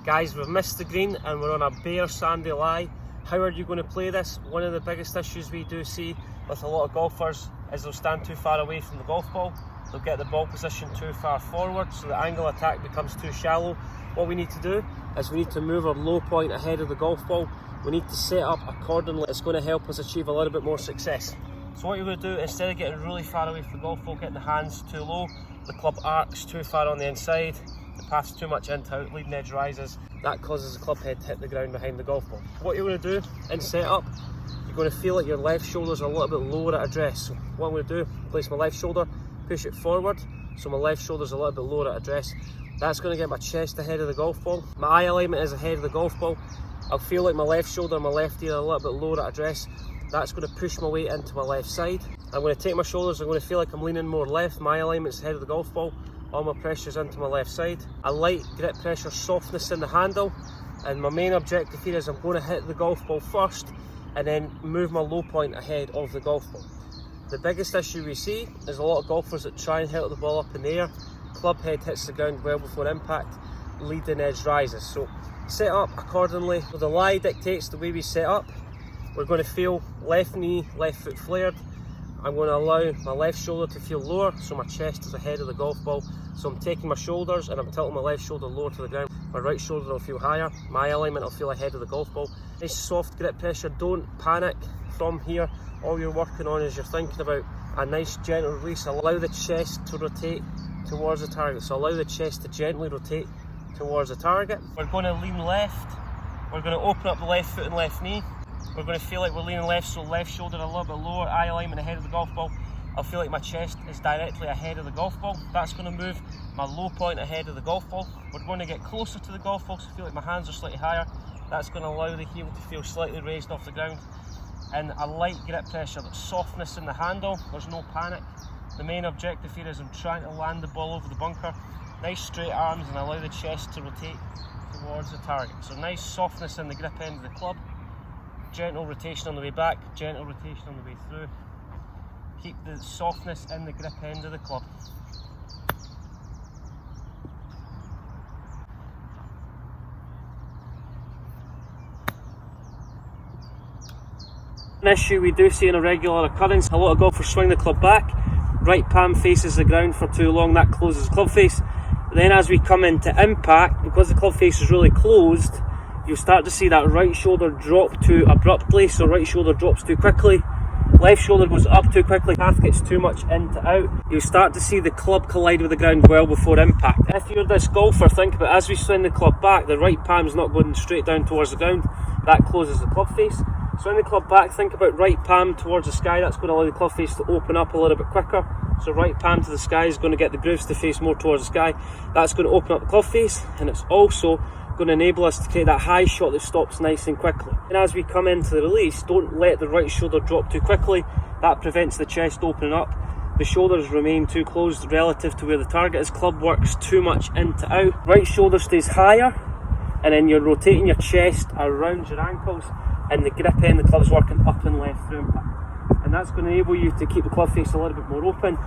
Guys, we've missed the green and we're on a bare sandy lie. How are you going to play this? One of the biggest issues we do see with a lot of golfers is they'll stand too far away from the golf ball. They'll get the ball position too far forward, so the angle of attack becomes too shallow. What we need to do is we need to move our low point ahead of the golf ball. We need to set up accordingly. It's going to help us achieve a little bit more success. So what you're going to do, instead of getting really far away from the golf ball, getting the hands too low, the club arcs too far on the inside, the path's too much into out, leading edge rises, that causes the club head to hit the ground behind the golf ball. What you're going to do in setup, you're going to feel like your left shoulders are a little bit lower at address. So what I'm going to do, place my left shoulder, push it forward, so my left shoulder's a little bit lower at address. That's going to get my chest ahead of the golf ball. My eye alignment is ahead of the golf ball. I'll feel like my left shoulder and my left ear are a little bit lower at address. That's going to push my weight into my left side. I'm going to take my shoulders, I'm going to feel like I'm leaning more left. My alignment's ahead of the golf ball. All my pressure's into my left side. A light grip pressure, softness in the handle. And my main objective here is I'm going to hit the golf ball first and then move my low point ahead of the golf ball. The biggest issue we see is a lot of golfers that try and hit the ball up in the air. Club head hits the ground well before impact, leading edge rises. So set up accordingly. So the lie dictates the way we set up. We're going to feel left knee, left foot flared. I'm going to allow my left shoulder to feel lower, so my chest is ahead of the golf ball. So I'm taking my shoulders and I'm tilting my left shoulder lower to the ground. My right shoulder will feel higher. My alignment will feel ahead of the golf ball. Nice soft grip pressure. Don't panic from here. All you're working on is you're thinking about a nice gentle release. Allow the chest to rotate towards the target. So allow the chest to gently rotate towards the target. We're going to lean left. We're going to open up the left foot and left knee. We're going to feel like we're leaning left, so left shoulder a little bit lower, eye alignment ahead of the golf ball. I'll feel like my chest is directly ahead of the golf ball. That's going to move my low point ahead of the golf ball. We're going to get closer to the golf ball, so I feel like my hands are slightly higher. That's going to allow the heel to feel slightly raised off the ground. And a light grip pressure, but softness in the handle. There's no panic. The main objective here is I'm trying to land the ball over the bunker. Nice straight arms and allow the chest to rotate towards the target. So nice softness in the grip end of the club. Gentle rotation on the way back, gentle rotation on the way through. Keep the softness in the grip end of the club. An issue we do see in a regular occurrence, a lot of golfers swing the club back, right palm faces the ground for too long, that closes the club face. Then as we come into impact, because the club face is really closed, you'll start to see that right shoulder drop too abruptly, so right shoulder drops too quickly, left shoulder goes up too quickly, path gets too much into out. You'll start to see the club collide with the ground well before impact. If you're this golfer, think about as we swing the club back, the right palm's not going straight down towards the ground, that closes the club face. Swing the club back, think about right palm towards the sky, that's going to allow the club face to open up a little bit quicker. So right palm to the sky is going to get the grooves to face more towards the sky. That's going to open up the club face, and it's also going to enable us to create that high shot that stops nice and quickly. And as we come into the release, don't let the right shoulder drop too quickly. That prevents the chest opening up. The shoulders remain too closed relative to where the target is. Club works too much into out. Right shoulder stays higher, and then you're rotating your chest around your ankles, and the grip end of the club's working up and left through impact. And that's going to enable you to keep the club face a little bit more open.